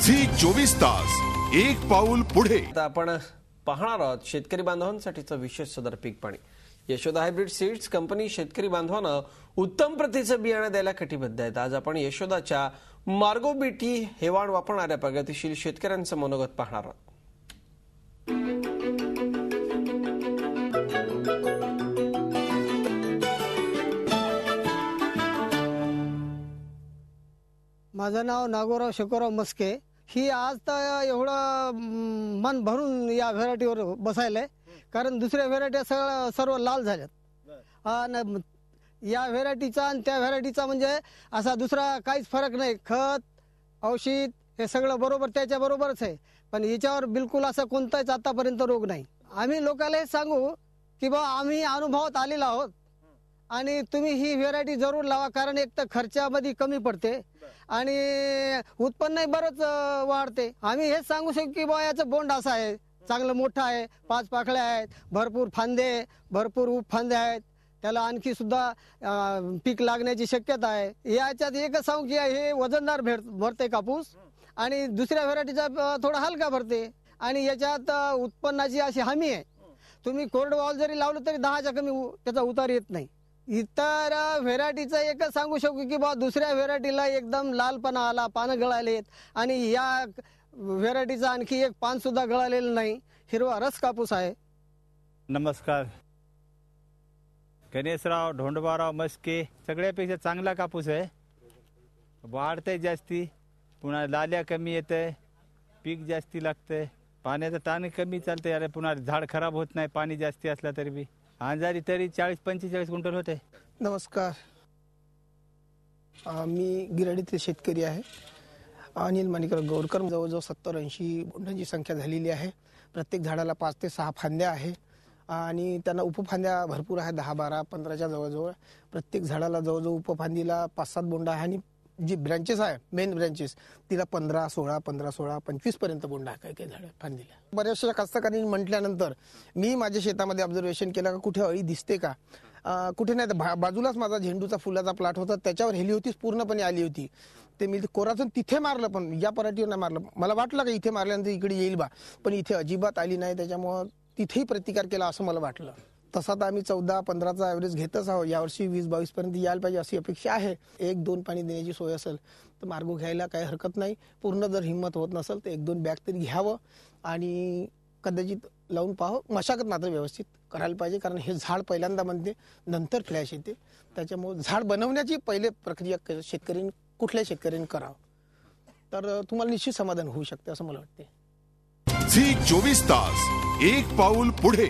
Zee 24 तास एक पाऊल पुढे। आता आपण पाहणार आहोत शेतकरी बांधवांसाठीचं विशेष सदर पीक पाणी। यशोदा हायब्रिड सीड्स कंपनी शेतकरी बांधवांना उत्तम प्रतीचं बियाणं द्यायला कटिबद्ध आहेत। आज आपण यशोदाच्या मार्गो बीटी हेवाण वापरणाऱ्या प्रगतिशील शेतकऱ्यांचं मनोगत पाहणार आहोत। माझं नाव नागोराव शेकोराव मस्के। ही आज तर एवढं मन भरून या व्हेरायटीवर बसायलंय, कारण दुसऱ्या व्हेरायटी सर्व लाल झाल्यात। आणि या व्हेरायटीचा आणि त्या व्हेरायटीचा म्हणजे असा दुसरा काहीच फरक नाही। खत औषध हे सगळं बरोबर त्याच्या बरोबरच आहे, पण याच्यावर बिलकुल असं कोणताच आतापर्यंत रोग नाही। आम्ही लोकांना हे सांगू की बा आम्ही अनुभवात आलेलो आहोत आणि तुम्ही ही व्हेरायटी जरूर लावा, कारण एक तर खर्चामध्ये कमी पडते आणि उत्पन्न बरंच वाढते। आम्ही हेच सांगू शकतो की बा याचं बोंड असं आहे, चांगलं मोठं आहे, 5 पाकळ्या आहेत, भरपूर फांदे, भरपूर फांदे आहेत, त्याला आणखी सुद्धा पीक लागण्याची शक्यता आहे। याच्यात एकच सांगू की हे वजनदार भरते कापूस आणि दुसऱ्या व्हेरायटीचा थोडा हलका भरते आणि याच्यात उत्पन्नाची अशी हमी आहे। तुम्ही कोरडवाहू जरी लावलं तरी 10च्या कमी त्याचा उतार येत नाही। इतर व्हेरायटीचं एकच सांगू शकू की बा दुसऱ्या व्हेरायटीला एकदम लालपणा आला, पानं गळालेत आणि या व्हेरायटीचा आणखी एक पान सुद्धा गळालेलं नाही, हिरवा रस कापूस आहे। नमस्कार, गणेशराव ढोंडबाराव मस्के। सगळ्यापेक्षा चांगला कापूस आहे, वाढते जास्ती, पुन्हा लाल्या कमी येते, पीक जास्ती लागते, पाण्याचं ताण कमी चालते, अरे पुन्हा झाड खराब होत नाही पाणी जास्ती असला तरी बी। अंदाजे तरी 40-45 क्विंटल होते। नमस्कार, मी गिराडीतील शेतकरी आहे। अनिल माणिकराव गौरकर। जवळजवळ 70-80 बोंडांची संख्या झालेली आहे। प्रत्येक झाडाला 5 ते 6 फांद्या आहे आणि त्यांना उपफांद्या भरपूर आहे, 10, 12, 15च्या जवळजवळ। प्रत्येक झाडाला जवळजवळ उपफांदीला 5-7 बोंड आहे आणि जी ब्रँचेस आहे मेन ब्रँचेस तिला 15, 16, 15, 16, 25 पर्यंत बोंड आहे काही झाड फांदीला। बऱ्याचशा कास्तकारांनी म्हटल्यानंतर मी माझ्या शेतामध्ये ऑब्झर्वेशन केलं का कुठे अळी दिसते का, कुठे नाही। तर बाजूलाच माझा झेंडूचा फुलाचा प्लॉट होता, त्याच्यावर हेलिओथिस पूर्णपणे आली होती। ते मी कोराचून तिथे मारलं, पण या पराठीवर नाही मारलं। मला वाटलं का इथे मारल्यानंतर इकडे येईल बा, पण इथे अजिबात आली नाही, त्याच्यामुळं तिथेही प्रतिकार केला असं मला वाटलं। तसा तर आम्ही 14-15चा ॲव्हरेज घेतच आहोत। यावर्षी 20-22 पर्यंत यायला पाहिजे अशी अपेक्षा आहे। 1-2 पाणी देण्याची सोय असेल तर मार्गो घ्यायला काही हरकत नाही। पूर्ण जर हिंमत होत नसेल तर 1-2 बॅग तरी घ्यावं आणि कदाचित लावून पाहावं। मशागत मात्र व्यवस्थित करायला पाहिजे, कारण हे झाड पहिल्यांदा बनते नंतर फ्लॅश येते, त्याच्यामुळे झाड बनवण्याची पहिले प्रक्रिया कुठल्याही शेतकऱ्यांनी करावं, तर तुम्हाला निश्चित समाधान होऊ शकते असं मला वाटते। झी 24 तास एक पाऊल पुढे।